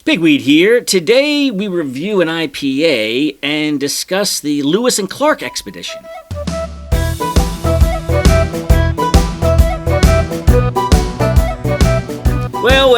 Pigweed here. Today we review an IPA and discuss the Lewis and Clark expedition. Well,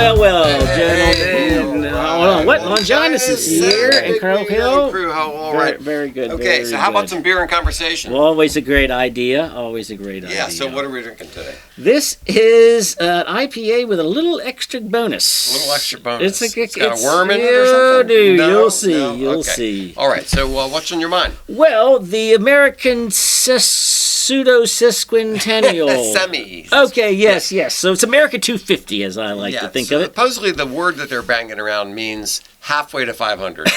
gentlemen. Hold on. What? Longinus is here in Crowhill. All right. Very good. Okay, so how about some beer and conversation? Well, always a great idea. Yeah, so what are we drinking today? This is an IPA with a little extra bonus. A little extra bonus. It's got a worm in it or something? Dude, No, you'll see. no? You'll Okay. see. All right, so what's on your mind? Well, the American pseudo-sesquicentennial. Semi. Okay, yes. So it's America 250, as I like to think of it. Supposedly the word that they're banging around means halfway to 500.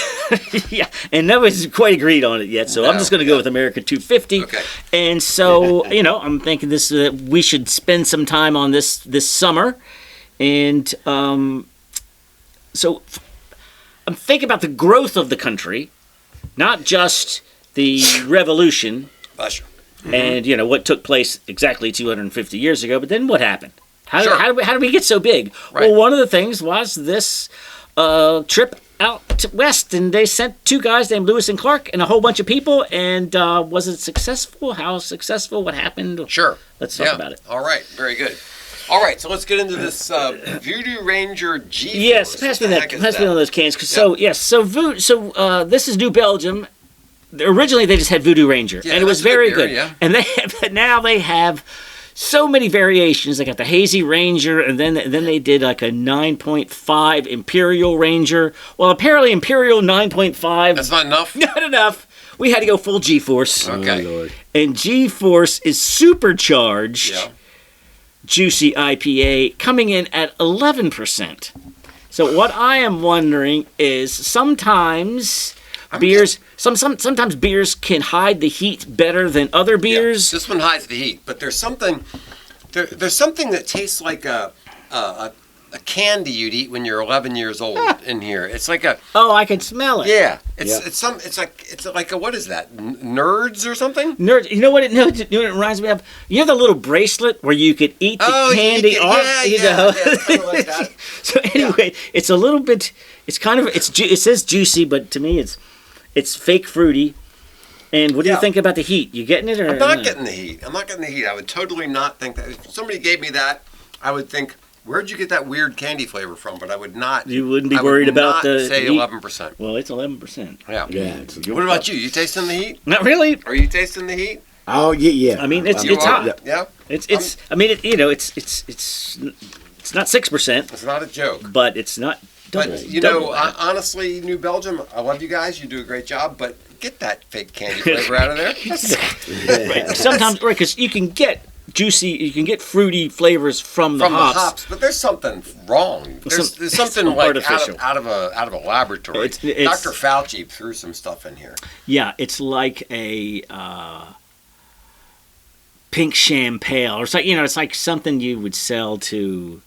Yeah, and nobody's quite agreed on it yet, so I'm just going to go with America 250. Okay. And so, I'm thinking this we should spend some time on this summer. And so I'm thinking about the growth of the country, not just the revolution. Bless you. And what took place exactly 250 years ago, but then what happened? How did we get so big? Right. Well, one of the things was this trip out west, and they sent two guys named Lewis and Clark and a whole bunch of people. And was it successful? How successful? What happened? Sure. Let's talk about it. All right. Very good. All right, so let's get into this Voodoo Ranger GeForce. Yes, pass me one of those cans. So this is New Belgium. Originally, they just had Voodoo Ranger, and it was very good. Yeah. And but now they have so many variations. They got the Hazy Ranger, and then they did like a 9.5 Imperial Ranger. Well, apparently Imperial 9.5. That's not enough? Not enough. We had to go full GeForce. Okay. Oh, Lord. And GeForce is supercharged juicy IPA coming in at 11%. So what I am wondering is sometimes sometimes beers can hide the heat better than other beers. Yeah, this one hides the heat, but there's something that tastes like a candy you'd eat when you're 11 years old in here. It's like a I can smell it. Yeah, it's like a what is that? Nerds or something? Nerds. You know what it reminds me of? You know the little bracelet where you could eat the candy off. Yeah, kind of like that. So anyway, it's a little bit. It's kind of it says juicy, but to me it's fake fruity. And what do you think about the heat? You getting it or I'm not getting the heat. I would totally not think that. If somebody gave me that, I would think, where'd you get that weird candy flavor from? But I would not. You wouldn't be worried about the say heat? 11%. Well, it's 11%. Yeah. What about you? You tasting the heat? Not really. Are you tasting the heat? Oh yeah. I mean, it's hot. Yeah. It's not 6%. It's not a joke. But it's not. But honestly, New Belgium, I love you guys. You do a great job, but get that fake candy flavor out of there. Right. Sometimes, because you can get fruity flavors from the hops. But there's something wrong. There's something like artificial. out of a laboratory. Dr. Fauci threw some stuff in here. Yeah, it's like a pink champagne, or it's like something you would sell to.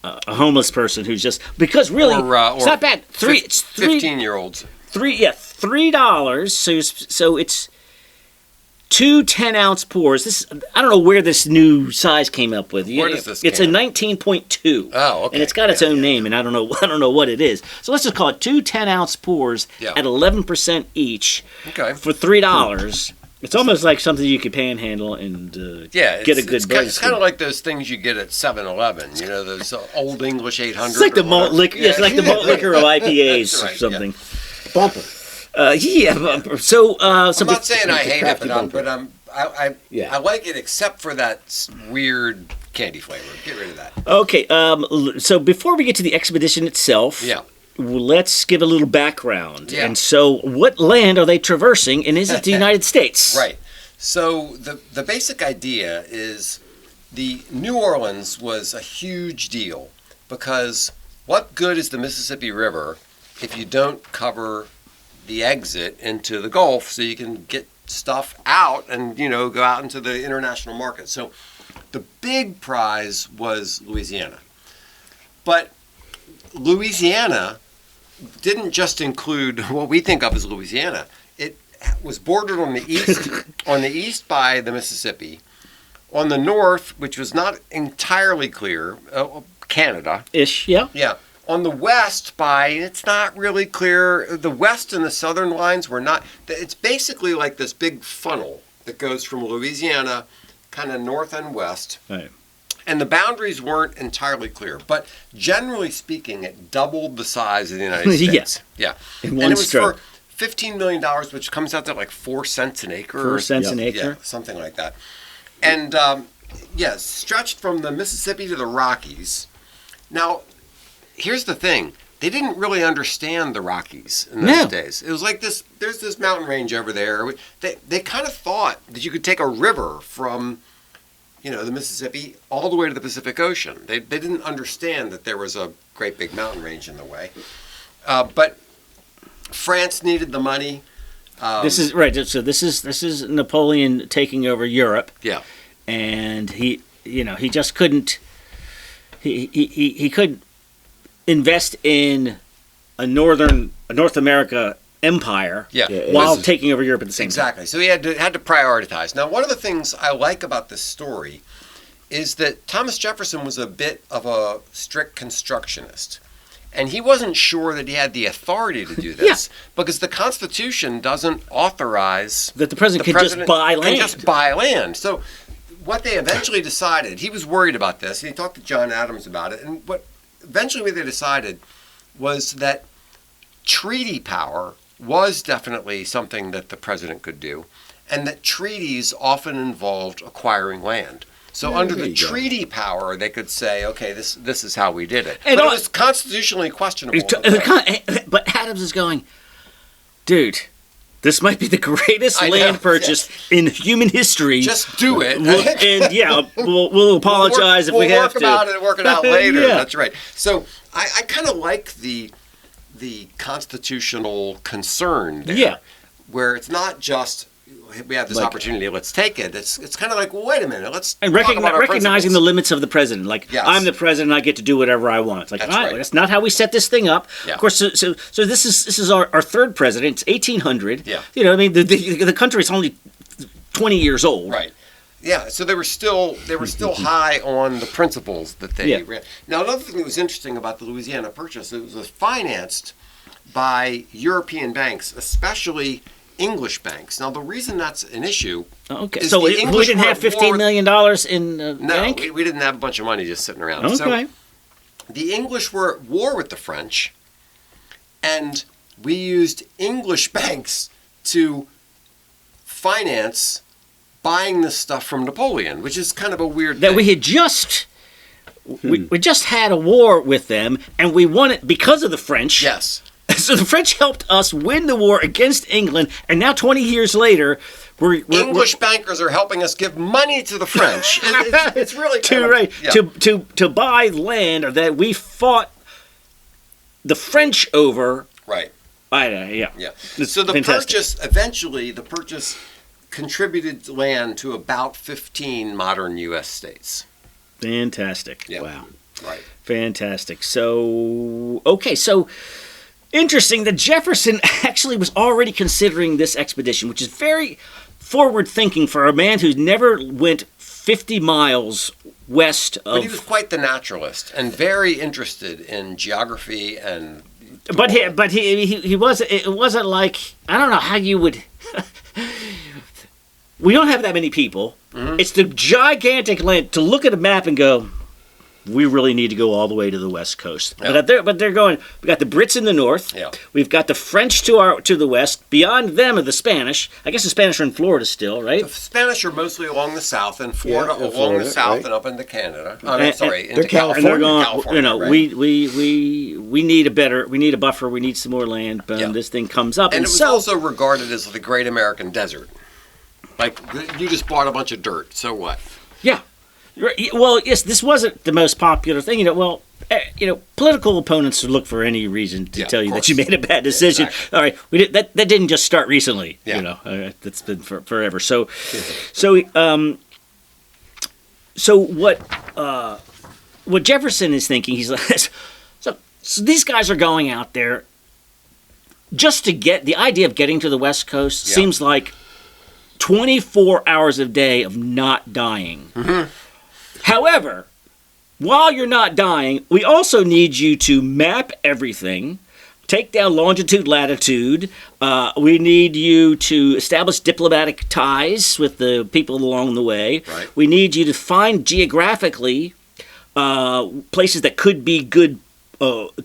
A homeless person who's just it's not bad. It's 15-year-olds. $3. So it's 2 10-ounce pours. I don't know where this new size came up with. Where does this? It's a 19.2. Oh, okay. And it's got its own name, and I don't know what it is. So let's just call it 2 10-ounce pours at 11% each. Okay. For $3. It's almost like something you could panhandle and get a good buzz. It's kind of like those things you get at 7-Eleven. Those Old English 800. It's like the malt liquor. Yeah, it's like the malt liquor of IPAs or something. Bumper. Bumper. So I'm not saying I hate it, but I like it except for that weird candy flavor. Get rid of that. Okay. So before we get to the expedition itself. Yeah. Let's give a little background. Yeah. And so, what land are they traversing, and is it the United States? Right. So, the basic idea is the New Orleans was a huge deal because what good is the Mississippi River if you don't cover the exit into the Gulf so you can get stuff out and, go out into the international market? So, the big prize was Louisiana. But Louisiana didn't just include what we think of as Louisiana. It was bordered on the east by the Mississippi. On the north, which was not entirely clear, Canada. Ish, yeah. Yeah. On the west, it's not really clear. The west and the southern lines were not. It's basically like this big funnel that goes from Louisiana, kind of north and west. Right. And the boundaries weren't entirely clear. But generally speaking, it doubled the size of the United States. Yeah. Yeah. In one and it was stroke. for $15 million, which comes out to like 4 cents an acre. 4 cents an acre? Yeah, something like that. And, stretched from the Mississippi to the Rockies. Now, here's the thing. They didn't really understand the Rockies in those days. It was like there's this mountain range over there. They kind of thought that you could take a river from, the Mississippi all the way to the Pacific Ocean. They didn't understand that there was a great big mountain range in the way. But France needed the money. This is right. So this is Napoleon taking over Europe. Yeah. And he just couldn't. He couldn't invest in a North America empire while taking over Europe at the same time. Exactly. So he had to prioritize. Now, one of the things I like about this story is that Thomas Jefferson was a bit of a strict constructionist. And he wasn't sure that he had the authority to do this because the Constitution doesn't authorize that the president can just buy land. So what they eventually decided, he was worried about this, and he talked to John Adams about it, and what they decided was that treaty power was definitely something that the president could do, and that treaties often involved acquiring land. So under the treaty power, they could say, okay, this is how we did it. But it was constitutionally questionable. But Adams is going, dude, this might be the greatest land purchase in human history. Just do it. We'll apologize if we have to. We'll work it out later. That's right. So I kind of like the constitutional concern there, where it's not just we have this opportunity, let's take it. It's kind of like, well, wait a minute, let's recognizing the limits of the president. Like, I'm the president, I get to do whatever I want. It's like, that's not how we set this thing up. Yeah. Of course, so this is our third president. It's 1800. Yeah. The country's only 20 years old. Right. Yeah. So they were still high on the principles that they ran. Now, another thing that was interesting about the Louisiana Purchase, it was financed by European banks, especially English banks. Now, the reason that's an issue is so we didn't have $15 million in the bank? No, we didn't have a bunch of money just sitting around. Okay. So the English were at war with the French, and we used English banks to finance buying this stuff from Napoleon, which is kind of a weird thing. We had just... We just had a war with them, and we won it because of the French. Yes. So the French helped us win the war against England, and now 20 years later, English bankers are helping us give money to the French. It's really to buy land that we fought the French over. Right. So the purchase contributed land to about 15 modern U.S. states. Fantastic. Yeah. Wow. Right. Fantastic. So interesting that Jefferson actually was already considering this expedition, which is very forward-thinking for a man who's never went 50 miles west of... But he was quite the naturalist and very interested in geography and... But he wasn't... It wasn't like... I don't know how you would... We don't have that many people. Mm-hmm. It's the gigantic land to look at a map and go... We really need to go all the way to the west coast. Yeah. But they're going. We got the Brits in the north. Yeah. We've got the French to the west. Beyond them are the Spanish. I guess the Spanish are in Florida still, right? The Spanish are mostly along the south, and Florida along the south and up into Canada. Into California. And they're going. We need a buffer. We need some more land. This thing comes up, and it was also regarded as the Great American Desert. Like you just bought a bunch of dirt. So what? Yeah. Well, yes, this wasn't the most popular thing. Political opponents would look for any reason to tell you that you made a bad decision. Exactly. All right, that didn't just start recently. Yeah. That's been forever. So what Jefferson is thinking, he's like, so these guys are going out there just to get the idea of getting to the West Coast seems like 24 hours a day of not dying. Mm-hmm. However, while you're not dying, we also need you to map everything, take down longitude, latitude. We need you to establish diplomatic ties with the people along the way. Right. We need you to find geographically places that could be good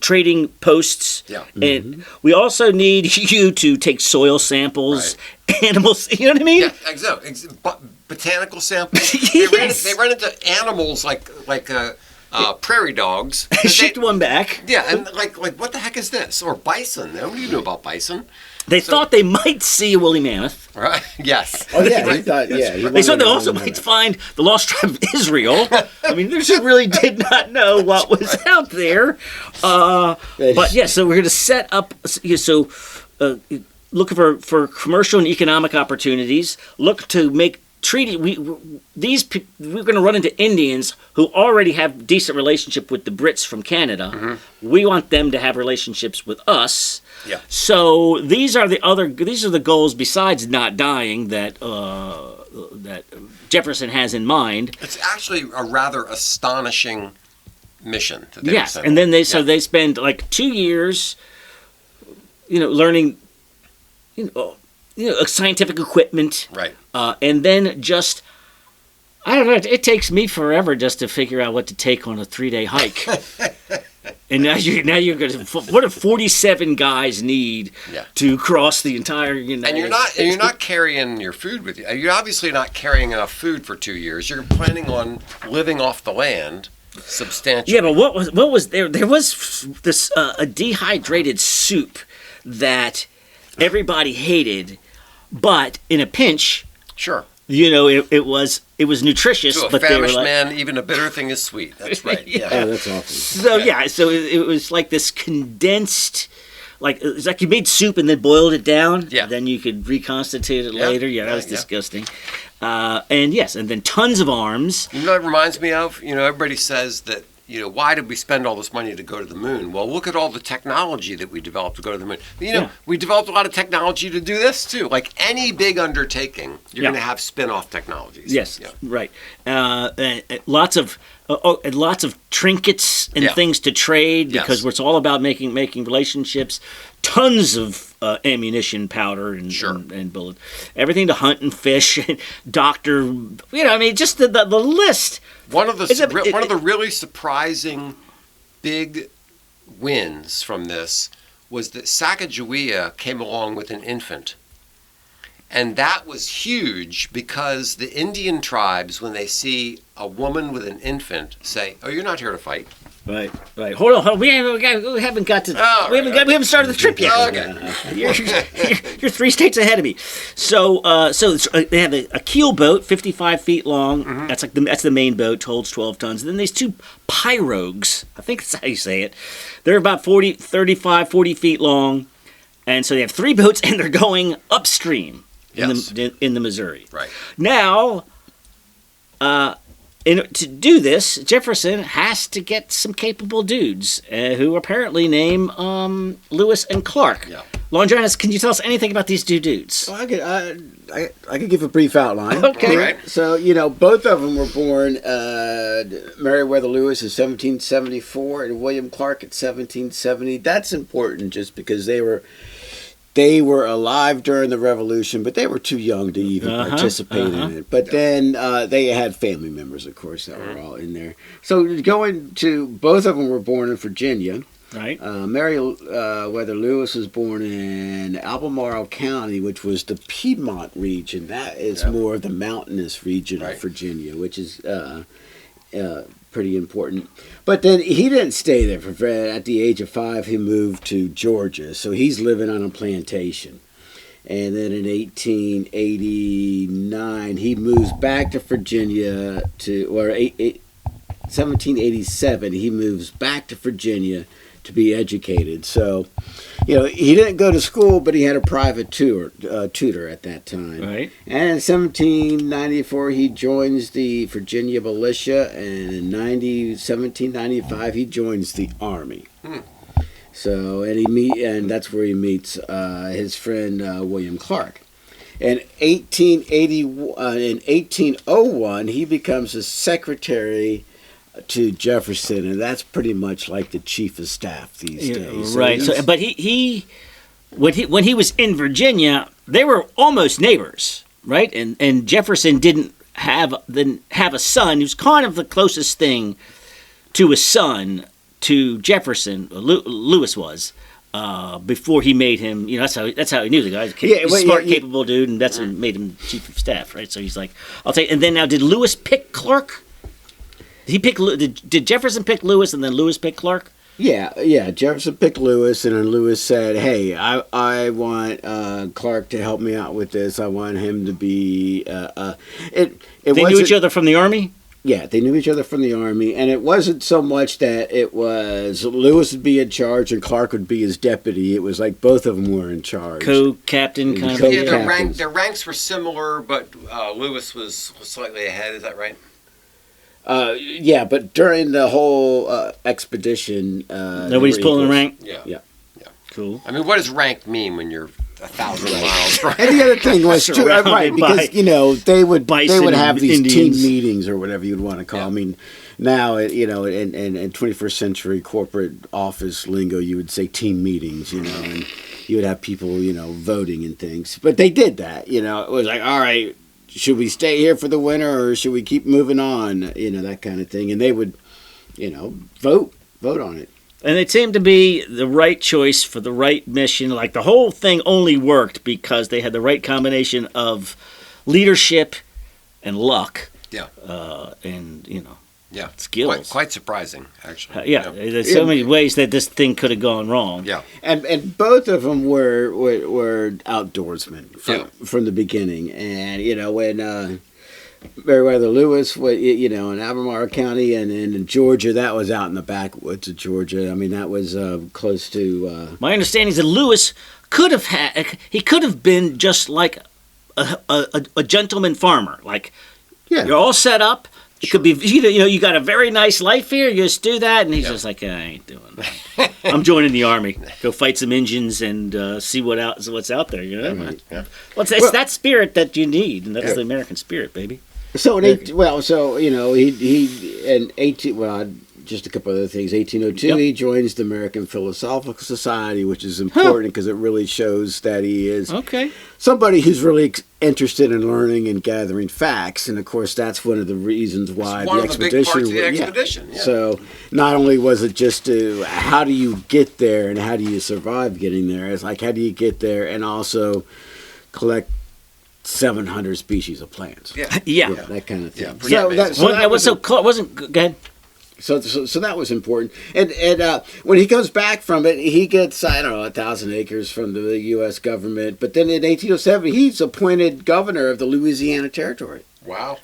trading posts. Yeah. And we also need you to take soil samples, animals, you know what I mean? Yeah, exactly. Botanical samples. Yes. They run into animals like prairie dogs. I shipped one back. Yeah, and like what the heck is this? Or bison. What do you know about bison? They thought they might see a woolly mammoth. Right. Yes. Oh yeah, he thought. Yeah, They thought they also might find the lost tribe of Israel. I mean, they just really did not know what was out there. But yeah, so we're going to set up. Looking for commercial and economic opportunities. Look to make treaty. We're going to run into Indians who already have decent relationship with the Brits from Canada. Mm-hmm. We want them to have relationships with us. Yeah. So these are the goals besides not dying that Jefferson has in mind. It's actually a rather astonishing mission. That they Yes, sent and then out. they spend like 2 years, learning, scientific equipment. Right. And then just, I don't know, it takes me forever just to figure out what to take on a 3-day hike. And now you're going to, what do 47 guys need to cross the entire United States? And you're not carrying your food with you. You're obviously not carrying enough food for 2 years. You're planning on living off the land substantially. Yeah, but what was there? There was this a dehydrated soup that everybody hated, but in a pinch, Sure. it was nutritious. To a but they were famished like, man, even a bitter thing is sweet. That's right. Yeah. Oh, that's awful. So it was like this condensed, like it's like you made soup and then boiled it down. Yeah. Then you could reconstitute it Yeah. later. Yeah, that was disgusting. And then tons of arms. You know what it reminds me of? Everybody says that, why did we spend all this money to go to the moon? Well, look at all the technology that we developed to go to the moon. We developed a lot of technology to do this, too. Like any big undertaking, you're going to have spin-off technologies. Yes, Yeah. right. And lots of trinkets and things to trade because it's all about making relationships. Tons of ammunition, powder, and bullet. Everything to hunt and fish. And doctor, just the list. One of the really surprising big wins from this was that Sacagawea came along with an infant. And that was huge because the Indian tribes, when they see a woman with an infant, say, "Oh, you're not here to fight." Right. Hold on. We haven't got to. We haven't started the trip yet. Okay. You're 3 states ahead of me. So they have a keel boat, 55 feet long. Mm-hmm. That's the main boat, holds 12 tons. And then there's 2 pirogues. I think that's how you say it. They're about 40 feet long, and so they have 3 boats, and they're going upstream in the Missouri. Right. Now, to do this, Jefferson has to get some capable dudes who apparently name Lewis and Clark. Yeah. Longinus, can you tell us anything about these 2 dudes? Well, I could give a brief outline. Okay. All right. So, both of them were born, Meriwether Lewis in 1774 and William Clark in 1770. That's important just because they were alive during the Revolution, but they were too young to even participate in it. But then they had family members, of course, that were all in there. So both of them were born in Virginia. Right. Meriwether Lewis was born in Albemarle County, which was the Piedmont region. That is more of the mountainous region of Virginia, which is pretty important. But then he didn't stay there. At the age of 5, he moved to Georgia. So he's living on a plantation. And then in 1889, he moves back to Virginia 1787, he moves back to Virginia to be educated. So, he didn't go to school, but he had a private tutor at that time. Right. And in 1794, he joins the Virginia militia, and in 1795, he joins the Army. So, and that's where he meets his friend William Clark. In 1801, he becomes a secretary to Jefferson, and that's pretty much like the chief of staff these days. Right. So, but he when he was in Virginia, they were almost neighbors, right? And Jefferson didn't have a son who's kind of the closest thing to a son to Jefferson. Lewis was. Before he made him, that's how he knew the guy. He's a smart, capable dude, and that's what made him chief of staff, right? So he's like, I'll take. And then now, did Lewis pick Clark? Did Jefferson pick Lewis, and then Lewis pick Clark? Yeah. Jefferson picked Lewis, and then Lewis said, "Hey, I want Clark to help me out with this. I want him to be." They knew each other from the army. Yeah, they knew each other from the army, and it wasn't so much that it was Lewis would be in charge and Clark would be his deputy. It was like both of them were in charge. Co-captain kind of. Yeah, their ranks were similar, but Lewis was slightly ahead. Is that right? Yeah, but during the whole expedition, nobody's pulling rank. Yeah. Cool. I mean, what does rank mean when you're 1,000 miles? Right? And the other thing was too, right, because they would have these Indians. team meetings or whatever you'd want to call. Yeah. I mean, now in 21st century corporate office lingo, you would say team meetings, and you would have people, voting and things. But they did that, It was like, all right, should we stay here for the winter or should we keep moving on? That kind of thing, and they would, vote on it. And it seemed to be the right choice for the right mission. Like the whole thing only worked because they had the right combination of leadership and luck. Yeah. Skills. Quite surprising, actually. There's so many ways that this thing could have gone wrong. Yeah. And both of them were outdoorsmen from the beginning. And when Meriwether Lewis, in Albemarle County, and in Georgia, that was out in the backwoods of Georgia. I mean, that was close to. My understanding is that Lewis could have been just like a gentleman farmer. Like, you're all set up. It could be, you got a very nice life here. You just do that, and he's just like, I ain't doing that. I'm joining the army. Go fight some Indians and see what's out there. Right. Yeah. Well, it's that spirit that you need, and that's the American spirit, baby. So he in 18. Well, just a couple other things. 1802, he joins the American Philosophical Society, which is important because it really shows that he is somebody who's really interested in learning and gathering facts. And of course, that's one of the reasons why the expedition. Yeah. So not only was it just how do you get there and how do you survive getting there? It's like how do you get there and also collect 700 species of plants. Yeah, that kind of thing. Go ahead. So that was important. And when he comes back from it, he gets, 1,000 acres from the U.S. government. But then in 1807, he's appointed governor of the Louisiana Territory. Wow.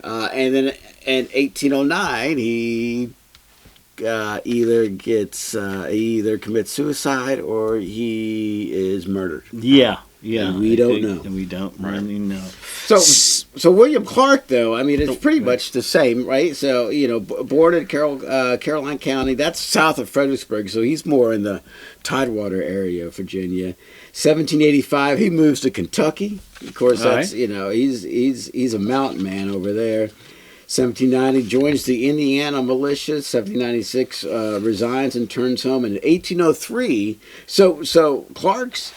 And then in 1809, he either commits suicide or he is murdered. Yeah. And we don't know. And we don't really know. So William Clark, though, I mean, it's pretty much the same, right? So, born in Caroline County, that's south of Fredericksburg, so he's more in the Tidewater area of Virginia. 1785, he moves to Kentucky. Of course, that's, he's a mountain man over there. 1790, joins the Indiana militia. 1796, resigns and turns home. And in 1803, so Clark's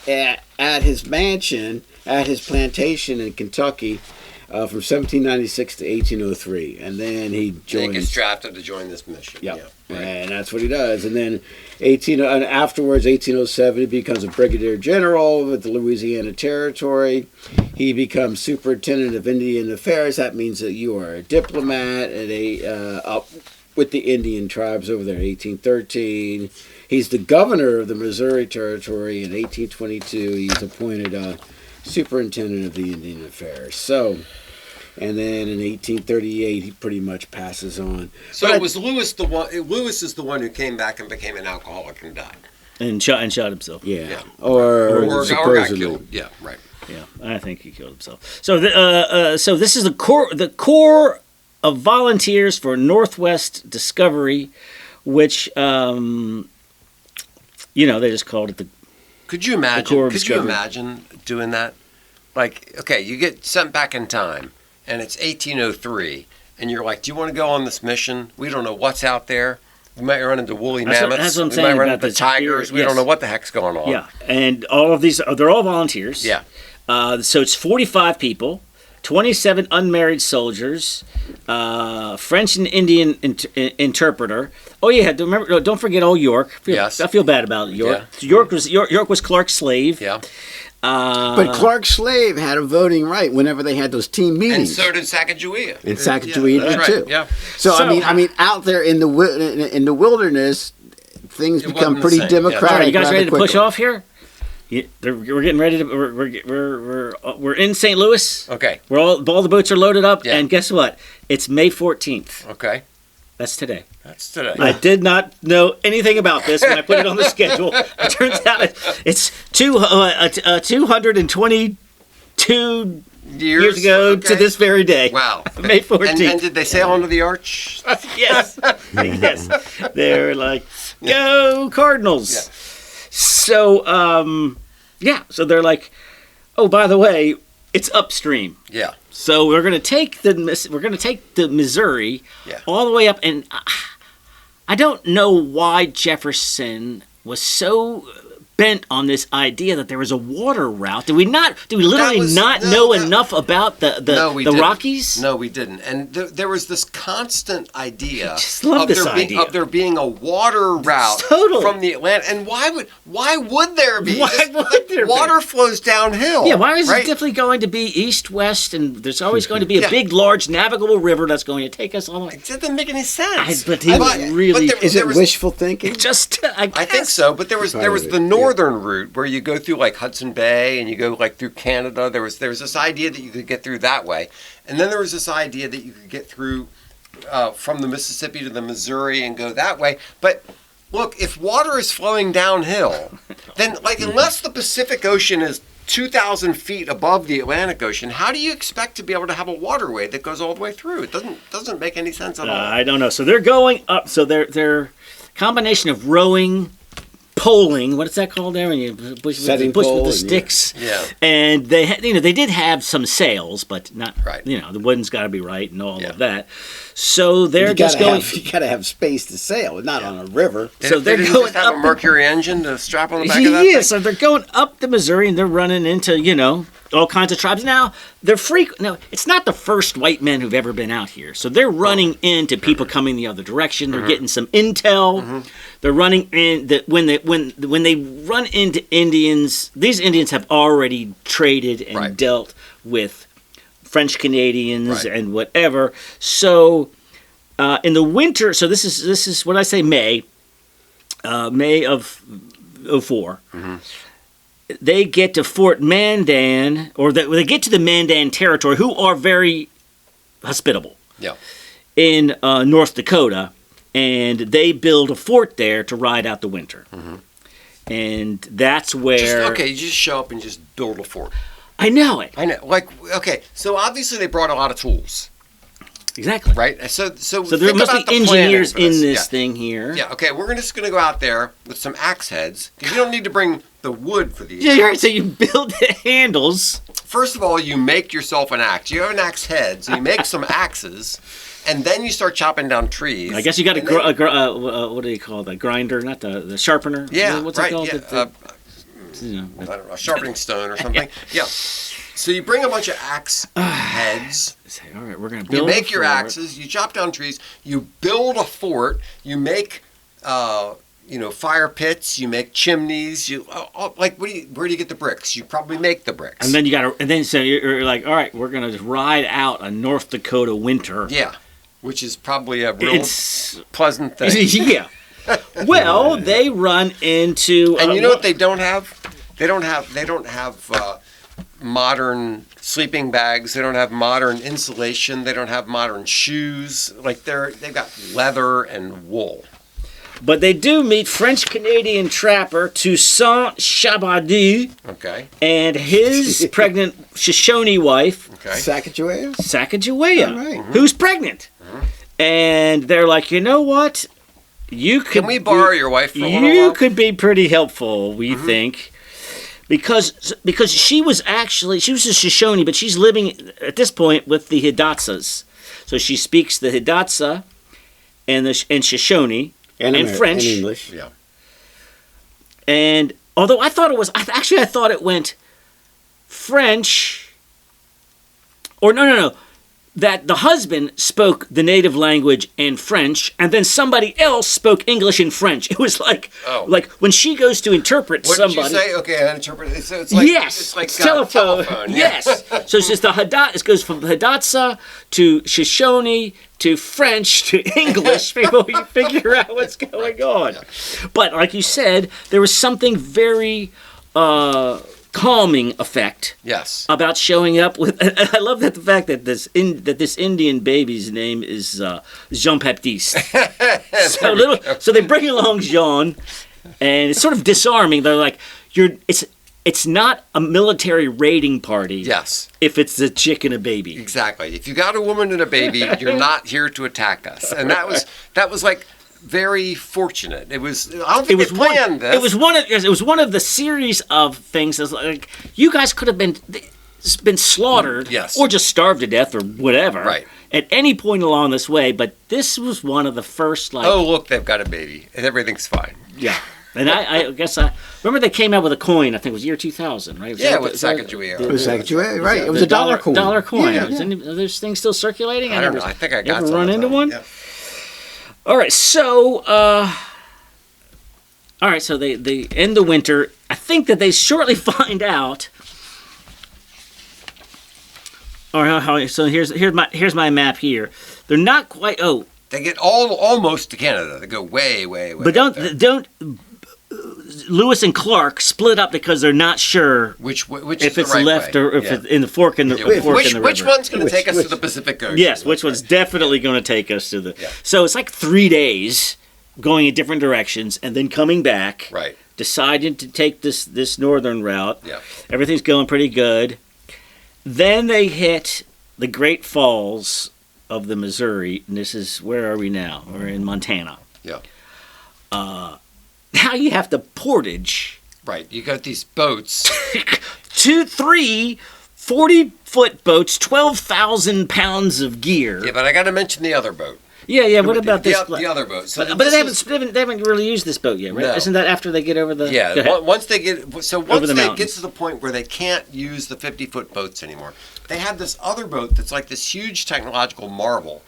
at his mansion, at his plantation in Kentucky, from 1796 to 1803, and then he gets drafted to join this mission. Yep. Yeah, right. And that's what he does. And then afterwards, 1807, he becomes a brigadier general with the Louisiana Territory. He becomes superintendent of Indian Affairs. That means that you are a diplomat with the Indian tribes over there. 1813. He's the governor of the Missouri Territory. In 1822, he's appointed superintendent of the Indian Affairs. So, and then in 1838, he pretty much passes on. So it was Lewis the one. Lewis is the one who came back and became an alcoholic and died. And shot himself. Yeah. Or got killed. Yeah, right. Yeah, I think he killed himself. So, so this is the core of volunteers for Northwest Discovery, which they just called it the. Could you imagine? Could you imagine doing that? Like, okay, you get sent back in time, and it's 1803, and you're like, do you want to go on this mission? We don't know what's out there. We might run into woolly mammoths. That's what I'm we saying might run about into this tigers. here. We Yes. don't know what the heck's going on. Yeah, and all of these, they're all volunteers. Yeah. So it's 45 people, 27 unmarried soldiers, French and Indian interpreter. Oh yeah, don't forget old York. Yes. I feel bad about York. Yeah. York was Clark's slave. Yeah. But Clark Slave had a voting right whenever they had those team And meetings. so did Sacagawea. And Sacagawea That's did right. too. Yeah. So, So- I mean, out there in the wilderness, things It become wasn't pretty the same. Yeah. democratic. All right, you guys rather ready to push quickly. off here? We're getting ready to. We're in St. Louis. Okay. All the boats are loaded up, Yeah. and guess what? It's May 14th. Okay. That's today. That's today. I did not know anything about this when I put it on the schedule. It turns out it's 222 years ago to Okay. this very day. Wow. May 14th. And did they sail onto the arch? Yes. Yes. They're like, go Cardinals. Yeah. So, so they're like, oh, by the way, it's upstream. Yeah. So we're gonna take the Missouri Yeah. all the way up, and I don't know why Jefferson was so bent on this idea that there was a water route. Did we literally not know enough about the didn't. Rockies? No, we didn't. And there was this constant idea just love this idea. of there being a water route Totally. from the Atlantic. And why would there be? Why would there be? Water flows downhill. Yeah, why is right? it definitely going to be east-west, and there's always going to be a Yeah. big, large, navigable river that's going to take us all the way? It doesn't make any sense. But he was really... Is it wishful thinking? I think guess. so, but there was the Yeah. northern route where you go through like Hudson Bay and you go like through Canada. There was this idea that you could get through that way, and then there was this idea that you could get through from the Mississippi to the Missouri and go that way. But look, if water is flowing downhill, then unless the Pacific Ocean is 2,000 feet above the Atlantic Ocean, how do you expect to be able to have a waterway that goes all the way through? It doesn't make any sense at all. I don't know. So they're going up. So they're combination of rowing, poling. What is that called there? When you push Setting with the pole, sticks. Yeah. And they did have some sails, but not Right. the wood's got to be right and all Yeah. of that. So they're You just going. you gotta have space to sail, not on a river. So they're They didn't going just have up a Mercury engine to strap on the back of that Yeah, thing? so they're going up the Missouri and they're running into, all kinds of tribes. Now, it's not the first white men who've ever been out here. So they're running into people coming the other direction. They're getting some intel. They're running in when they run into Indians, these Indians have already traded and Right. dealt with French Canadians Right. and whatever. So in the winter, so this is what I say May of 04. They get to Fort Mandan, or they get to the Mandan Territory, who are very hospitable Yeah. in North Dakota, and they build a fort there to ride out the winter. And that's where You just show up and just build a fort. I know it I know. So obviously they brought a lot of tools, exactly. right? So So there think must about be the planning engineers for in this. this Yeah. thing here. Yeah, okay, we're just going to go out there with some axe heads, because you don't need to bring the wood for these. Yeah, you're right. So you build the handles. First of all, you make yourself an axe. You have an axe head, so you make some axes, and then you start chopping down trees. I guess you got And then- what do you call it? The grinder, not the sharpener. Yeah, What's right. it called? Yeah, I don't know, a sharpening stone or something. Yeah. So you bring a bunch of axe heads. Say, all right, we're gonna You build. make your a fort. axes. You chop down trees. You build a fort. You make, fire pits. You make chimneys. Where do you get the bricks? You probably make the bricks. And then so you're like, all right, we're gonna just ride out a North Dakota winter. yeah, which is probably a real It's pleasant thing. yeah. Well, they run into And you know what they don't have? They don't have modern sleeping bags. They don't have modern insulation. They don't have modern shoes. They've got leather and wool. But they do meet French Canadian trapper Toussaint Chabadou Okay. and his pregnant Shoshone wife Okay. Sacagawea? Sacagawea, All right. who's pregnant. And they're like, you know what? You could Can we borrow your wife for a little You while? could be pretty helpful, we think. Because she was a Shoshone, but she's living at this point with the Hidatsas. So she speaks the Hidatsa and Shoshone and French. And English. Yeah. And although I thought it went French, or no, that the husband spoke the native language and French, and then somebody else spoke English and French. It was like when she goes to interpret What somebody. did you say? Okay, I interpret it. So it's like, yes, it's like telephone. Yeah. Yes. So it's just it goes from Hidatsa to Shoshone to French to English before you figure out what's going on. Yeah. But like you said, there was something very calming effect Yes. about showing up with. I love that the fact that this Indian baby's name is Jean Baptiste. So they bring along Jean, and it's sort of disarming. They're like, it's not a military raiding party. Yes. If it's a chick and a baby. Exactly. If you got a woman and a baby, you're not here to attack us. And that was like very fortunate. It was. I don't think they planned this. It was one of the series of things. That's like you guys could have been slaughtered, yes, or just starved to death or whatever, right, at any point along this way. But this was one of the first. Like, oh, look, they've got a baby and everything's fine. Yeah. And I guess I remember they came out with a coin. I think it was year 2000, right? With Sacagawea. It was Sacagawea, right? It was a dollar coin. Dollar coin. Yeah. Are those things still circulating? I don't know. I think I got ever some. Run into one? Yeah. All right, so so they end the winter. I think that they shortly find out. So here's my map here. They're not quite. Oh, they get almost to Canada. They go way. But don't. Lewis and Clark split up because they're not sure which if is it's the right left way. or if it's in the fork in the fork in the river. Which one's going to take us to the Pacific Ocean? Yes, which one's definitely going to take us to the. Yeah. So it's like 3 days going in different directions and then coming back. Right. Deciding to take this northern route. Yeah. Everything's going pretty good. Then they hit the Great Falls of the Missouri, and this is, where are we now? We're in Montana. Yeah. Now you have to portage. Right. You got these boats. 3 40-foot boats, 12,000 pounds of gear. Yeah, but I got to mention the other boat. Yeah. What about the this? other boat. So but they haven't really used this boat yet, right? No. Isn't that after they get over the? Yeah. Once they get mountains. get to the point where they can't use the 50-foot boats anymore, they have this other boat that's like this huge technological marvel.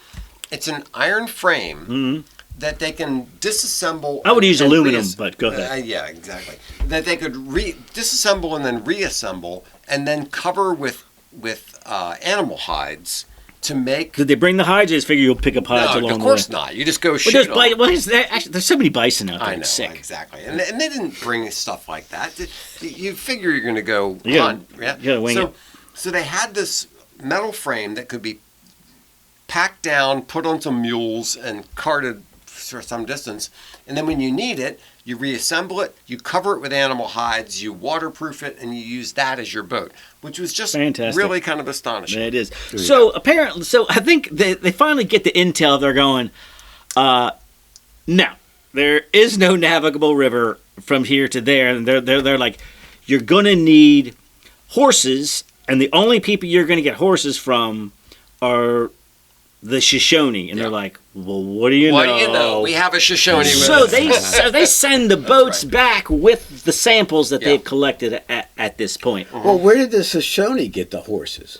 It's an iron frame that they can disassemble. I would use aluminum, but go ahead. Yeah, exactly. That they could disassemble and then reassemble, and then cover with animal hides to make. Did they bring the hides? I just figure you'll pick up hides along the way. Of course not. You just go shoot them. Actually, there's so many bison out there. I know, sick. exactly. And they didn't bring stuff like that. You figure you're going to go hunt. Yeah. You gotta wing it. So they had this metal frame that could be packed down, put on some mules, and carted for some distance. And then when you need it, you reassemble it, you cover it with animal hides, you waterproof it, and you use that as your boat, which was just fantastic. Really kind of astonishing. It is. So I think they finally get the intel. They're going, no, there is no navigable river from here to there. And they're like, you're going to need horses, and the only people you're going to get horses from are the Shoshone, and they're like, well, what do you know? What do you know? We have a Shoshone with so us. they send the boats right. back with the samples that they've collected at this point. Well, where did the Shoshone get the horses?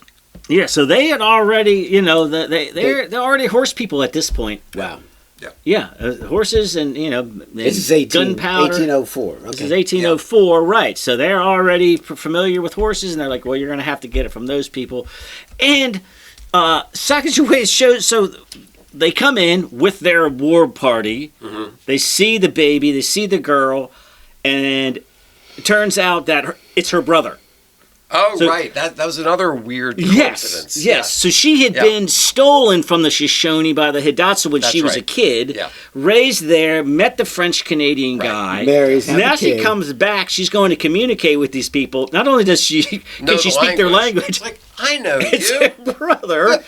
Yeah, so they had already, they're already horse people at this point. Wow. Yeah, horses and, this is gunpowder. 1804. Okay. This is 1804, right. So they're already familiar with horses, and they're like, well, you're going to have to get it from those people. And Sacagawea shows, so they come in with their war party. Mm-hmm. They see the baby, they see the girl, and it turns out that it's her brother. Oh, so, right. That was another weird coincidence. Yes. So she had been stolen from the Shoshone by the Hidatsa when she was a kid, raised there, met the French-Canadian guy. Marries now she comes back. She's going to communicate with these people. Not only does she speak their language. It's like, I know it's you. her brother.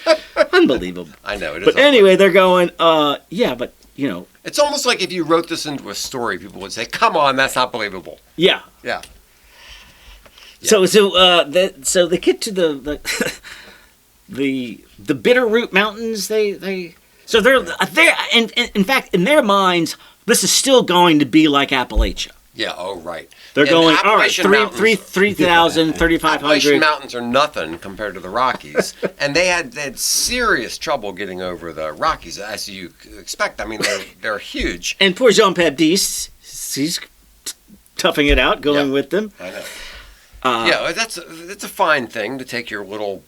Unbelievable. I know. It is. But anyway, they're going, but, It's almost like if you wrote this into a story, people would say, come on, that's not believable. Yeah. Yeah. So they get to the the Bitterroot Mountains. So they're and in fact in their minds this is still going to be like Appalachia. Yeah. Oh, right. They're And going all right. Appalachian Mountains- 3,000, Appalachian 3,500. Mountains are nothing compared to the Rockies, and they had serious trouble getting over the Rockies, as you expect. I mean, they're huge. And poor Jean Baptiste, he's toughing it out, going with them. I know. Yeah, that's a fine thing to take your little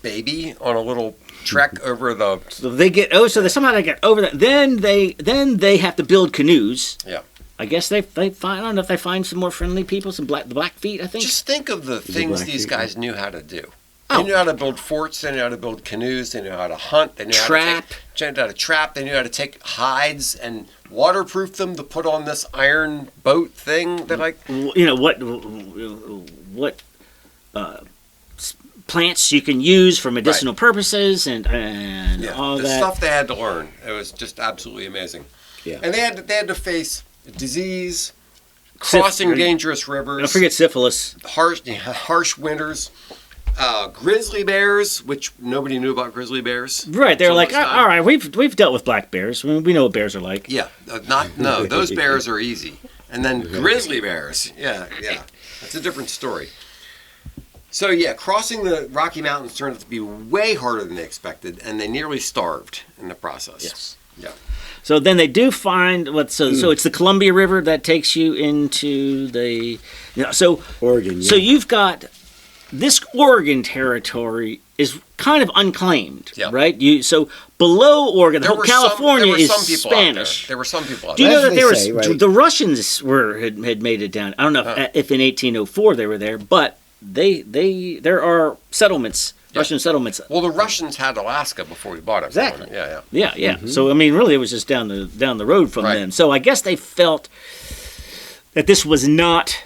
baby on a little trek over the. So they get somehow they get over that. Then they have to build canoes. Yeah. I guess they find. I don't know if they find some more friendly people, the Blackfeet. I think. Just think of the things these guys knew how to do. Oh. They knew how to build forts. They knew how to build canoes. They knew how to hunt. They knew how to trap. They knew how to take hides and waterproof them to put on this iron boat thing. They're like, what plants you can use for medicinal purposes and all the that stuff they had to learn. It was just absolutely amazing. Yeah. And they had to face disease, crossing dangerous rivers. Don't forget syphilis. Harsh winters. Grizzly bears, which nobody knew about grizzly bears. Right, they're like, all right, we've dealt with black bears. We know what bears are like. Yeah, those bears are easy. And then grizzly bears, yeah, that's a different story. So yeah, crossing the Rocky Mountains turned out to be way harder than they expected, and they nearly starved in the process. Yes. Yeah. So then they do find so it's the Columbia River that takes you into the Oregon. Yeah. So you've got this Oregon territory is kind of unclaimed, right? So below Oregon, California is Spanish. There were some people out there. Do you know that right? The Russians had made it down? I don't know if in 1804 they were there, but there are settlements. Yeah. Russian settlements. Well, the Russians had Alaska before we bought it. Exactly. Yeah. Mm-hmm. So I mean, really, it was just down the road from them. So I guess they felt that this was not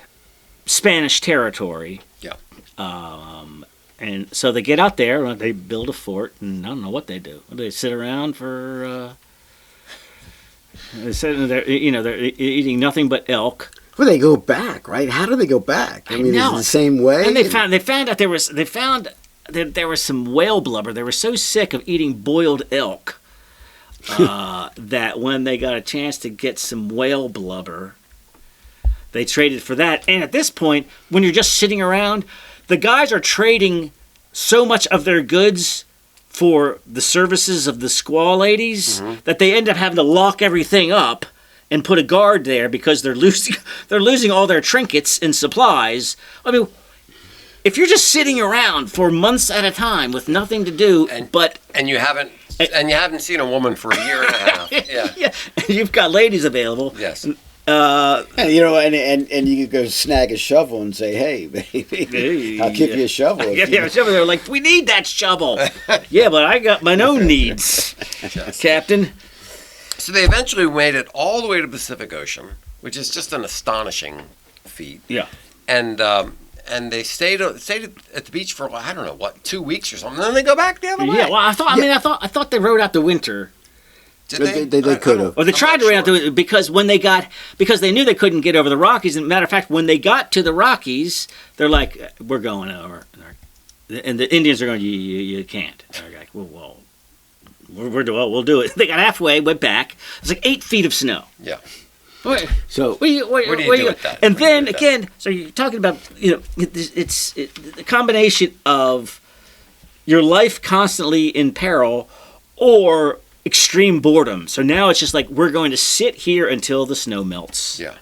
Spanish territory. Yeah. And so they get out there, they build a fort, and I don't know what they do. They sit around for. They sit there, they're eating nothing but elk. Well, they go back, right? How do they go back? I mean, is it the same way? And they found out there was some whale blubber. They were so sick of eating boiled elk that when they got a chance to get some whale blubber, they traded for that. And at this point, when you're just sitting around, the guys are trading so much of their goods for the services of the squaw ladies that they end up having to lock everything up and put a guard there because they're losing all their trinkets and supplies. I mean, if you're just sitting around for months at a time with nothing to do, and you haven't seen a woman for a year and a half, yeah, and you've got ladies available, yes. And you could go snag a shovel and say, "Hey, baby, I'll give you a shovel." They're like, "We need that shovel." Yeah, but I got my own needs, Captain. So they eventually made it all the way to the Pacific Ocean, which is just an astonishing feat. Yeah. And they stayed at the beach for 2 weeks or something. And then they go back the other way. Yeah. Well, I thought they rode out the winter. Did they could have. Or they tried to ride out the winter because they knew they couldn't get over the Rockies. And matter of fact, when they got to the Rockies, they're like, "We're going over," and the Indians are going, "You can't." And they're like, "Well, we'll do it." They got halfway, went back. It's like 8 feet of snow. Yeah. So what do you do with that? And then again, so you're talking about it's the combination of your life constantly in peril or extreme boredom. So now it's just like we're going to sit here until the snow melts. Yeah.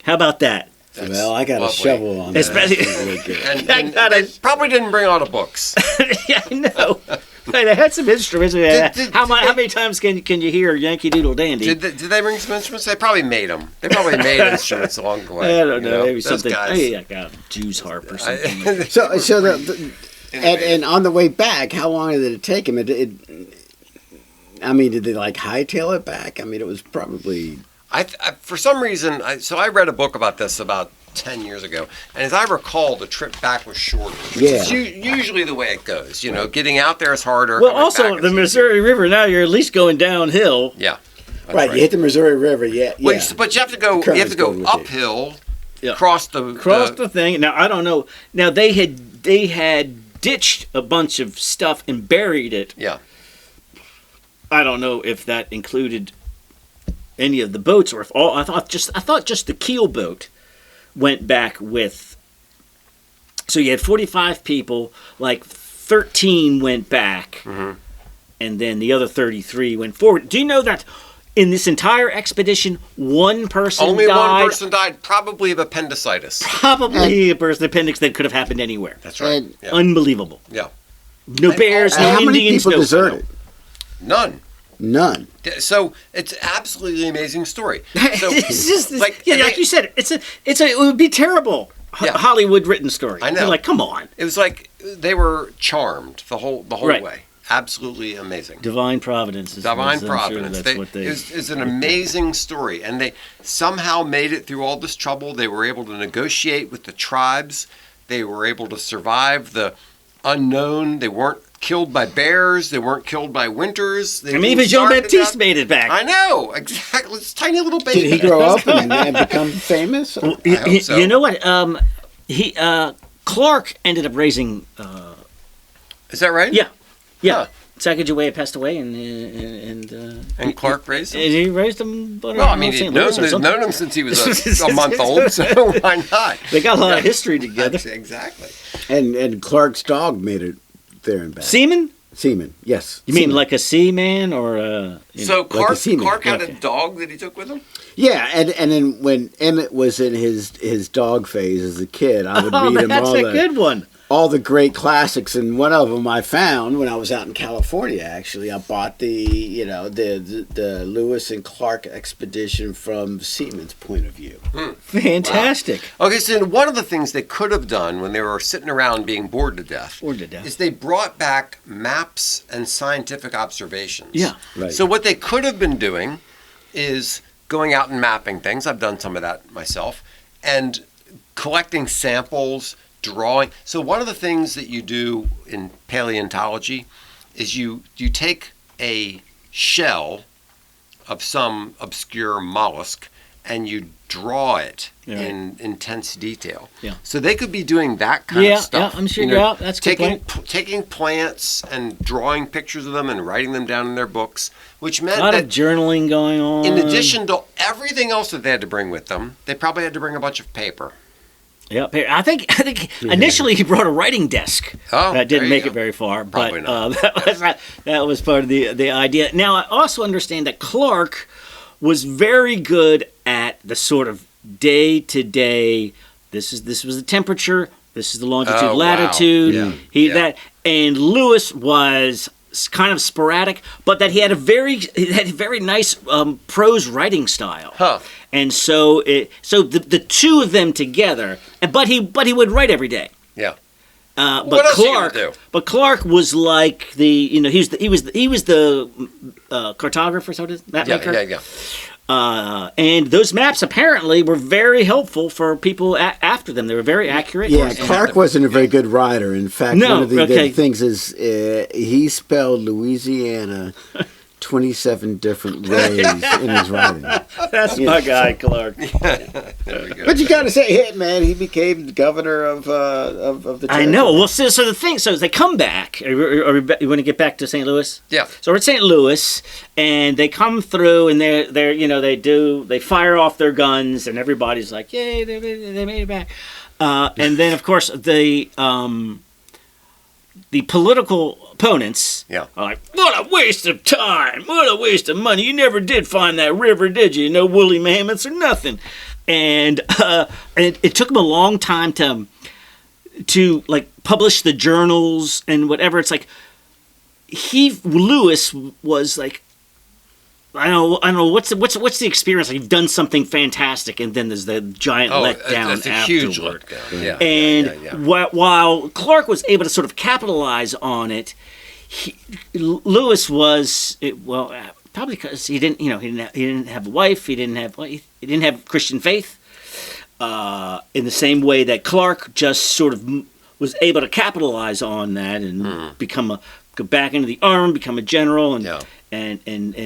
How about that? Well, I got a shovel on that. Especially, and they probably didn't bring all the books. Yeah, I know. They had some instruments. How many times can you hear Yankee Doodle Dandy? Did they bring some instruments? They probably made them. They probably made instruments along the way. I don't know. Maybe those something. Guys. I got a Jew's harp or something. And on the way back, how long did it take him? Did they hightail it back? I mean, it was probably. For some reason, I read a book about this about 10 years ago, and as I recall, the trip back was shorter. Which is usually the way it goes. Getting out there is harder. Well, also the Missouri River. Now you're at least going downhill. Yeah. Right, you hit the Missouri River. Yeah. Well, but you have to go. You have to go uphill. Yeah. Cross the thing. Now I don't know. Now they had ditched a bunch of stuff and buried it. Yeah. I don't know if that included any of the boats, or if all. I thought just the keel boat went back with. So you had 45 people, like 13 went back, and then the other 33 went forward. Do you know that in this entire expedition, one person Only died? one person died, probably of appendicitis. Probably a birth appendix that could have happened anywhere. That's right. Yeah. Unbelievable. Yeah. No bears, no how many Indians, people no deserted? None. So it's absolutely amazing story. So, it's just, like you said, it would be terrible. Yeah. Hollywood written story. I know. You're like, come on. It was like they were charmed the whole Right. way. Absolutely amazing. Divine Providence. Divine I'm sure Providence. that's what they. It's an amazing story, and they somehow made it through all this trouble. They were able to negotiate with the tribes. They were able to survive the unknown. They weren't killed by bears. They weren't killed by winters. Even Jean Baptiste made it back. I know, exactly. This tiny little baby. Did he grow up and become famous? I hope so. You know what? Clark ended up raising. Is that right? Yeah. Huh. Sacagawea passed away, and Clark raised him? He raised him. Well, I mean, he'd known him since he was a month old, so why not? They got a lot of history together. Exactly. And Clark's dog made it there and back. Seaman? Seaman, yes. You mean like a seaman or a... So like a seaman. Clark had a dog that he took with him? Yeah, and then when Emmett was in his dog phase as a kid, I would read him that's a good one. all the great classics, and one of them I found when I was out in California. Actually, I bought the Lewis and Clark expedition from Seaman's point of view. Fantastic. Wow. Okay, so one of the things they could have done when they were sitting around being bored to death, is they brought back maps and scientific observations. Yeah, right. So what they could have been doing is going out and mapping things. I've done some of that myself, and collecting samples. Drawing. So one of the things that you do in paleontology is you take a shell of some obscure mollusk and you draw it in intense detail. Yeah. So they could be doing that kind of stuff. Yeah, I'm sure. That's a good point. Taking plants and drawing pictures of them and writing them down in their books, which meant a lot that of journaling going on. in addition to everything else that they had to bring with them, they probably had to bring a bunch of paper. Yeah, I think initially he brought a writing desk. Oh, that didn't make it very far, Probably but that was part of the idea. Now I also understand that Clark was very good at the sort of day to day. This was the temperature. This is the longitude, latitude. Wow. And Lewis was kind of sporadic, but that he had a very nice prose writing style. Huh. And so the two of them together, but he would write every day. Yeah. But what else are you gonna do? But Clark was like he was the cartographer, so it is, map maker. Yeah. And those maps apparently were very helpful for people after them. They were very accurate. Yeah, Clark wasn't a very good writer. In fact, one of the things is he spelled Louisiana 27 different ways in his writing. That's my guy, Clark. But you got to say, hey, man, he became the governor of the territory. I know. Well, so the thing, so they come back. You want to get back to St. Louis? Yeah. So we're at St. Louis, and they come through, and they fire off their guns, and everybody's like, yay, they made it back. And then, of course, the political opponents are like, what a waste of time, what a waste of money. You never did find that river, did you? No woolly mammoths or nothing. And it took them a long time to like publish the journals and whatever. It's like Lewis was like, I don't know what's the experience? Like you've done something fantastic, and then there's the giant letdown it's a afterward. huge letdown. Yeah. And while Clark was able to sort of capitalize on it, Lewis was probably because he didn't have a wife, he didn't have Christian faith, in the same way that Clark just sort of was able to capitalize on that and go back into the army, become a general, and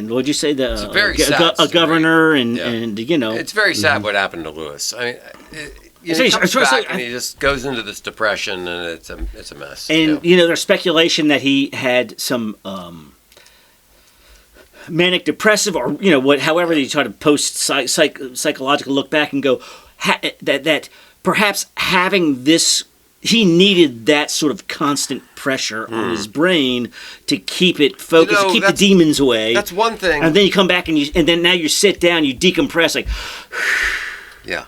what'd you say, a governor, and it's very sad what happened to Lewis. I mean, he comes back and he just goes into this depression, and it's a mess. And there's speculation that he had some manic depressive, or however you try to post psychological look back and go that perhaps having this, he needed that sort of constant pressure on his brain to keep it focused, to keep the demons away. That's one thing. And then you come back and then now you sit down, you decompress, like. Yeah.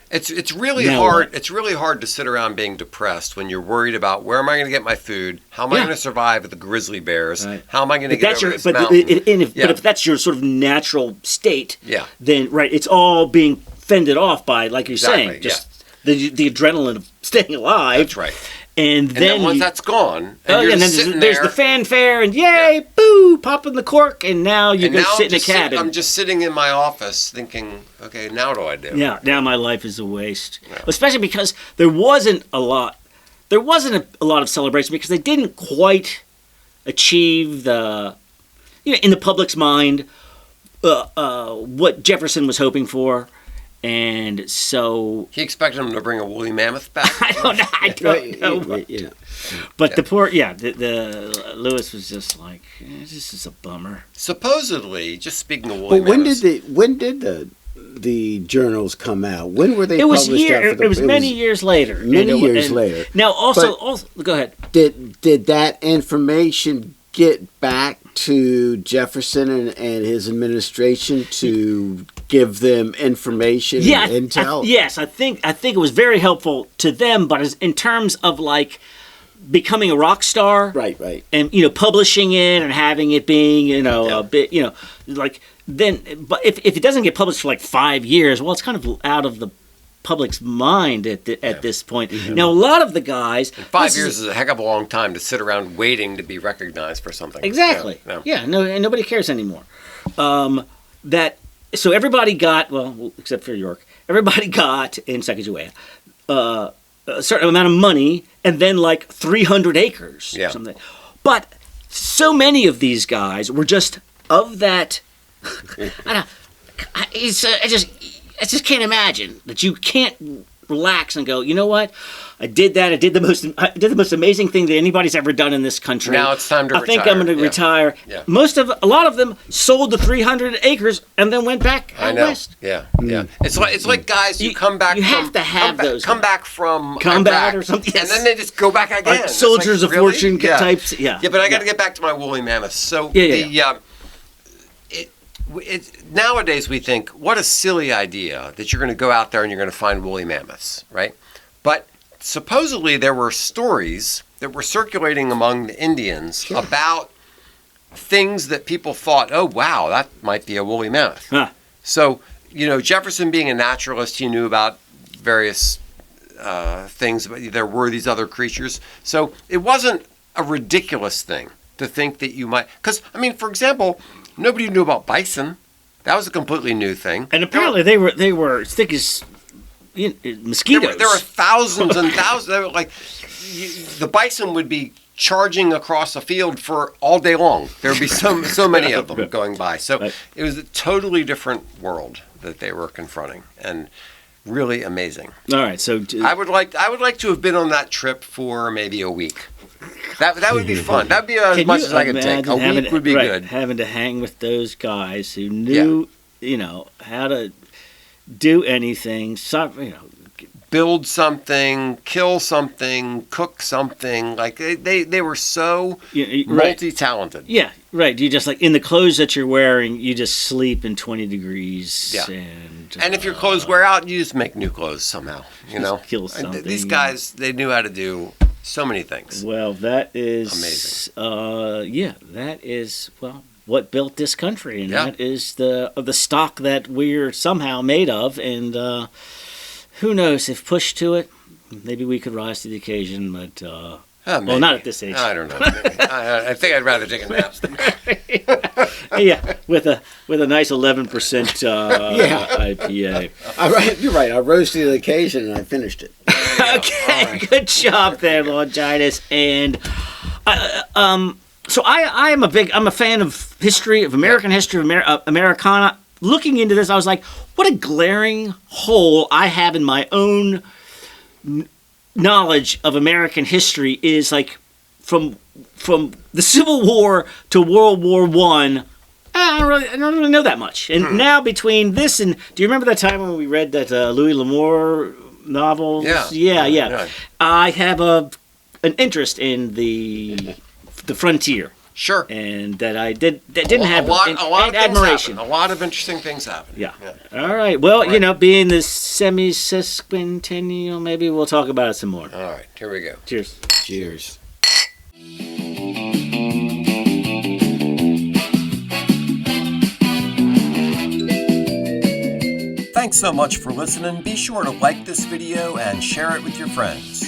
It's really hard. It's really hard to sit around being depressed when you're worried about where am I going to get my food? How am I going to survive with the grizzly bears? Right. How am I going to get over this mountain? But if that's your sort of natural state, then it's all being fended off by, like you're saying, just the adrenaline of staying alive. That's right. And then once that's gone, and then there's the fanfare and yay, boo, popping the cork, and now you go sit in a cabin. I'm just sitting in my office thinking, okay, now what do I do? Yeah, now my life is a waste. Yeah. Especially because there wasn't a lot of celebration, because they didn't quite achieve the, in the public's mind, what Jefferson was hoping for. And so he expected him to bring a woolly mammoth back. I don't know. Yeah. But the poor, the Lewis was just like, this is a bummer. Supposedly, just speaking of woolly mammoths. When did the journals come out? When were they published? It was many years later. Many years later. Now, also, go ahead. Did that information get back to Jefferson and his administration to give them information and intel? Yes, I think it was very helpful to them, but in terms of like becoming a rock star, right, and publishing it and having it being a bit, like then, but if it doesn't get published for like 5 years, well, it's kind of out of the public's mind at this point. Mm-hmm. Now, a lot of the guys... 5 years is a heck of a long time to sit around waiting to be recognized for something. Exactly. And nobody cares anymore. So everybody got, well, except for York, everybody got, in Sacagawea, a certain amount of money, and then like 300 acres or something. But so many of these guys were just of that... I just can't imagine that you can't relax and go, you know what? I did that. I did the most amazing thing that anybody's ever done in this country. Now it's time to retire. I think I'm going to retire. Yeah. A lot of them sold the 300 acres and then went back out west. Yeah. It's like guys who come back. You have to have those. Come back from combat or something, and then they just go back again. Like soldiers of fortune types. Yeah, but I got to get back to my woolly mammoths. So nowadays we think, what a silly idea that you're going to go out there and you're going to find woolly mammoths, right? But supposedly there were stories that were circulating among the Indians about things that people thought, oh, wow, that might be a woolly mammoth. Huh. So, Jefferson being a naturalist, he knew about various things, but there were these other creatures. So it wasn't a ridiculous thing to think that you might, because, for example, nobody knew about bison. That was a completely new thing. And apparently they were as thick as mosquitoes. There were thousands and thousands. They were like, the bison would be charging across a field for all day long. There would be so many of them going by. So it was a totally different world that they were confronting, and really amazing. All right, so I would like to have been on that trip for maybe a week. That would be fun. That would be as much as I could take. A week would be good. Having to hang with those guys who knew, how to do anything. Build something, kill something, cook something. Like they were so multi-talented. Yeah, right. You just in the clothes that you're wearing, you just sleep in 20 degrees. Yeah. And if your clothes wear out, you just make new clothes somehow. Kill something. These guys, they knew how to do so many things. Well, that is amazing. That is what built this country, and that is the stock that we're somehow made of. And who knows, if pushed to it, maybe we could rise to the occasion. But well, not at this age. I don't know. I think I'd rather take a nap. Yeah, with a nice 11% IPA. You're right. I rose to the occasion and I finished it. Okay, good job there, Longinus. And so I'm a fan of history, of American history, of Americana, looking into this, I was like, what a glaring hole I have in my own knowledge of American history is like from the Civil War to World War One. I don't really know that much. And now between this and, do you remember that time when we read that Louis L'Amour novel? Yeah. I have an interest in the frontier. Sure. And that I didn't have a lot of admiration. A lot of interesting things happen. Yeah. All right. Well, being the semi-sesquicentennial, maybe we'll talk about it some more. All right. Here we go. Cheers. Cheers. Thanks so much for listening. Be sure to like this video and share it with your friends.